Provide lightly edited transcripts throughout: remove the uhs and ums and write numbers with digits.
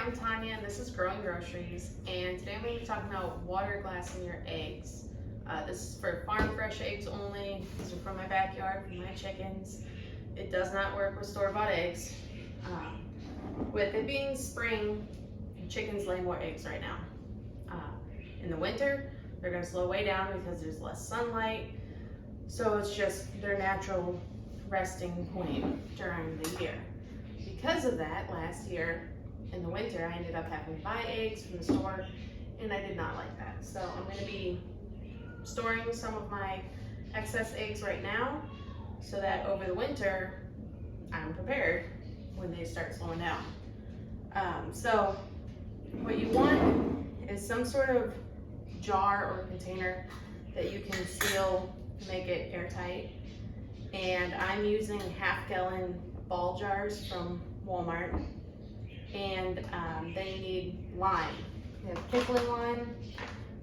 I'm Tanya and this is Growing Groceries, and today I'm going to be talking about water glassing your eggs. This is for farm fresh eggs only. These are from my backyard, from my chickens. It does not work with store-bought eggs. With it being spring, chickens lay more eggs right now. In the winter, they're going to slow way down because there's less sunlight. So it's just their natural resting point during the year. Because of that, last year in the winter, I ended up having to buy eggs from the store, and I did not like that. So I'm going to be storing some of my excess eggs right now so that over the winter, I'm prepared when they start slowing down. So what you want is some sort of jar or container that you can seal to make it airtight. And I'm using half-gallon ball jars from Walmart. And then you need lime. You have pickling lime.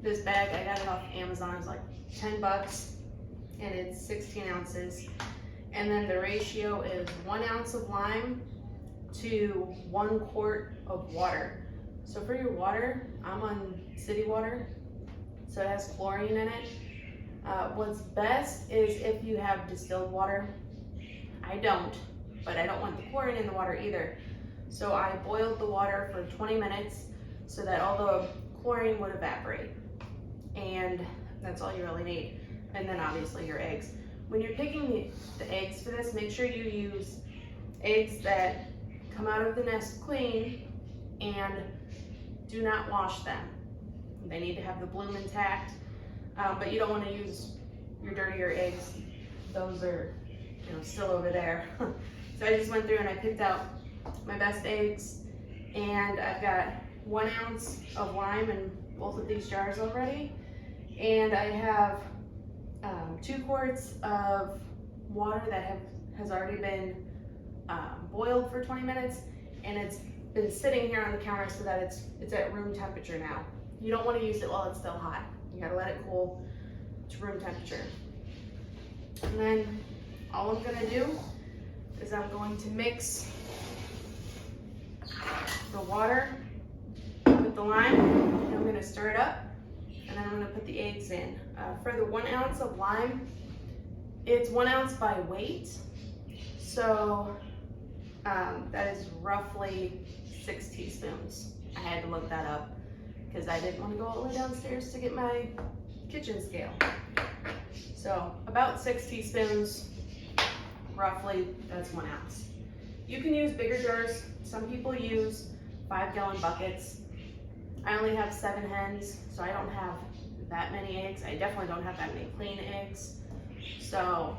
This bag, I got it off Amazon, it's like 10 bucks, and it's 16 ounces. And then the ratio is 1 ounce of lime to 1 quart of water. So for your water, I'm on city water, so it has chlorine in it. What's best is if you have distilled water. I don't, but I don't want the chlorine in the water either. So I boiled the water for 20 minutes so that all the chlorine would evaporate. And that's all you really need. And then obviously your eggs. When you're picking the eggs for this, make sure you use eggs that come out of the nest clean and do not wash them. They need to have the bloom intact, but you don't want to use your dirtier eggs. Those are, still over there. So I just went through and I picked out my best eggs, and I've got 1 ounce of lime in both of these jars already, and I have 2 quarts of water that has already been boiled for 20 minutes, and it's been sitting here on the counter so that it's at room temperature now. You don't want to use it while it's still hot. You gotta let it cool to room temperature. And then all I'm gonna do is I'm going to mix the water with the lime, and I'm gonna stir it up, and then I'm gonna put the eggs in. For the 1 ounce of lime, it's 1 ounce by weight. So that is roughly 6 teaspoons. I had to look that up because I didn't want to go all the way downstairs to get my kitchen scale. So about 6 teaspoons, roughly, that's 1 ounce. You can use bigger jars. Some people use 5-gallon buckets. I only have 7 hens, so I don't have that many eggs. I definitely don't have that many clean eggs, so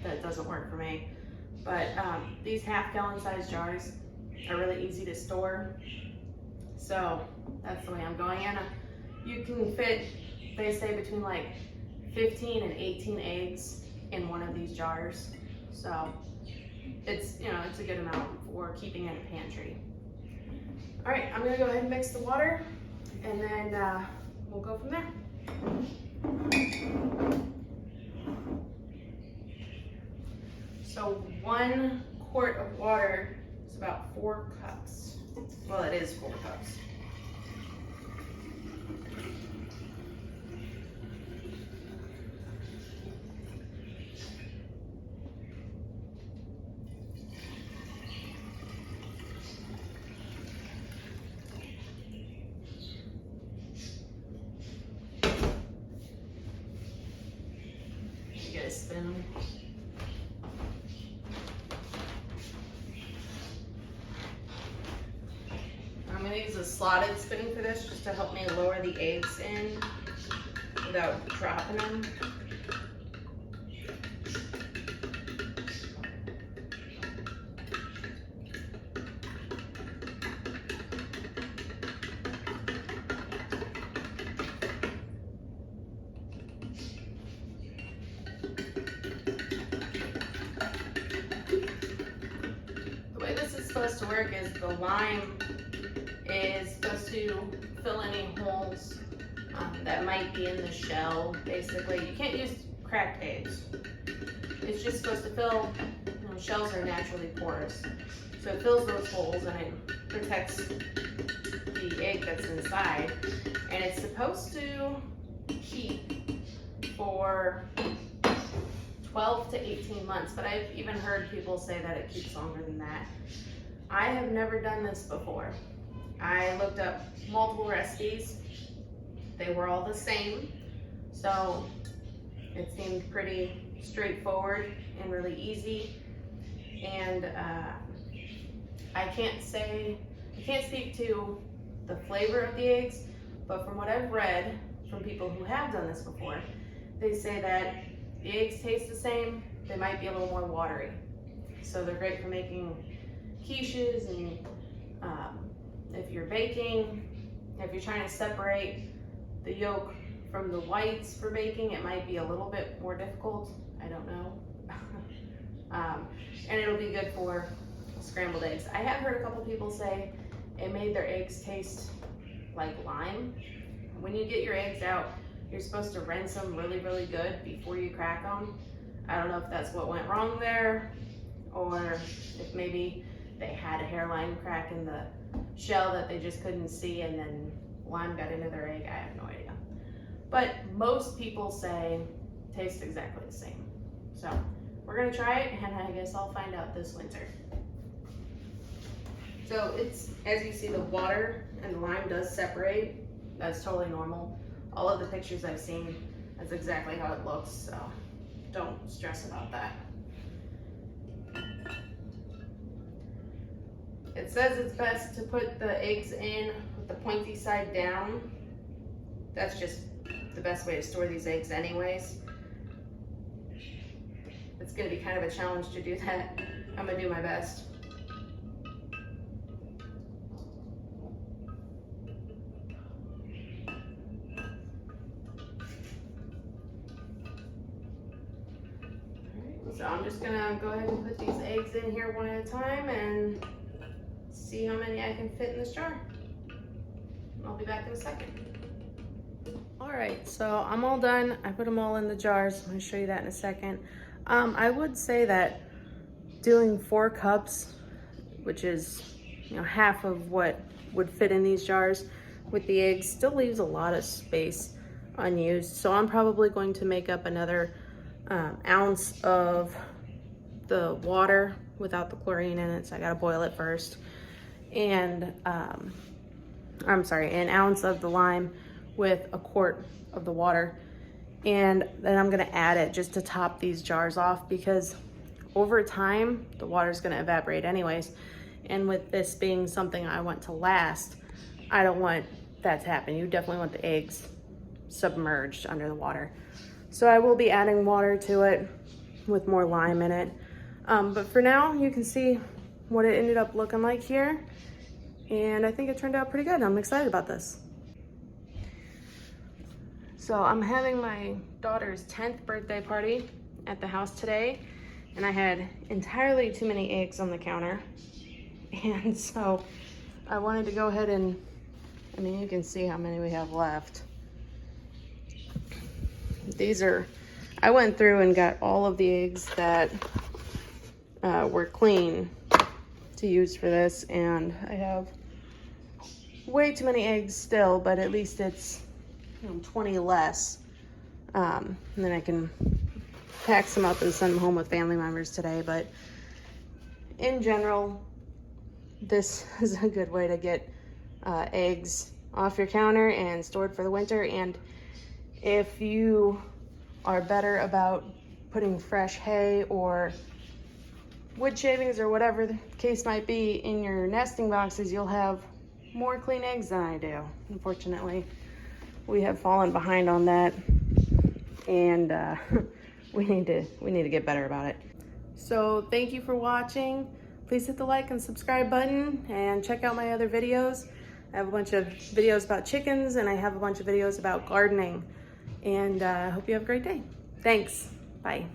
that doesn't work for me. But these half-gallon size jars are really easy to store, so that's the way I'm going in. You can fit, they say, between like 15 and 18 eggs in one of these jars, so it's it's a good amount for keeping in a pantry. All right, I'm gonna go ahead and mix the water, and then we'll go from there. So 1 quart of water is about 4 cups. Well, it is 4 cups. Get a spoon. I'm going to use a slotted spoon for this just to help me lower the eggs in without dropping them. The way this is supposed to work is the lime is supposed to fill any holes that might be in the shell. Basically, you can't use cracked eggs. It's just supposed to fill, shells are naturally porous. So it fills those holes and it protects the egg that's inside, and it's supposed to keep for 12 to 18 months, but I've even heard people say that it keeps longer than that. I have never done this before. I looked up multiple recipes. They were all the same, so it seemed pretty straightforward and really easy. And I can't speak to the flavor of the eggs, but from what I've read from people who have done this before, they say that the eggs taste the same, they might be a little more watery. So they're great for making quiches, and if you're baking, if you're trying to separate the yolk from the whites for baking, it might be a little bit more difficult. I don't know. And it'll be good for scrambled eggs. I have heard a couple people say it made their eggs taste like lime. When you get your eggs out, you're supposed to rinse them really, really good before you crack them. I don't know if that's what went wrong there, or if maybe they had a hairline crack in the shell that they just couldn't see and then lime got into their egg. I have no idea. But most people say it tastes exactly the same. So we're gonna try it, and I guess I'll find out this winter. So it's, as you see, the water and the lime does separate. That's totally normal. All of the pictures I've seen, that's exactly how it looks, so don't stress about that. It says it's best to put the eggs in with the pointy side down. That's just the best way to store these eggs anyways. It's gonna be kind of a challenge to do that. I'm gonna do my best. So I'm just gonna go ahead and put these eggs in here one at a time and see how many I can fit in this jar. I'll be back in a second. All right, so I'm all done. I put them all in the jars. I'm gonna show you that in a second. I would say that doing 4 cups, which is, half of what would fit in these jars with the eggs, still leaves a lot of space unused. So I'm probably going to make up another ounce of the water without the chlorine in it, so I gotta boil it first. And an ounce of the lime with a quart of the water. And then I'm gonna add it just to top these jars off, because over time, the water's gonna evaporate anyways. And with this being something I want to last, I don't want that to happen. You definitely want the eggs submerged under the water. So I will be adding water to it with more lime in it. But for now, you can see what it ended up looking like here. And I think it turned out pretty good. I'm excited about this. So I'm having my daughter's 10th birthday party at the house today, and I had entirely too many eggs on the counter. And so I wanted to go ahead and, you can see how many we have left. I went through and got all of the eggs that were clean to use for this, and I have way too many eggs still, but at least it's 20 less. And then I can pack some up and send them home with family members today. But in general, this is a good way to get eggs off your counter and stored for the winter. And if you are better about putting fresh hay or wood shavings or whatever the case might be in your nesting boxes, you'll have more clean eggs than I do. Unfortunately, we have fallen behind on that, and we need to get better about it. So thank you for watching. Please hit the like and subscribe button, and check out my other videos. I have a bunch of videos about chickens, and I have a bunch of videos about gardening. And I hope you have a great day. Thanks. Bye.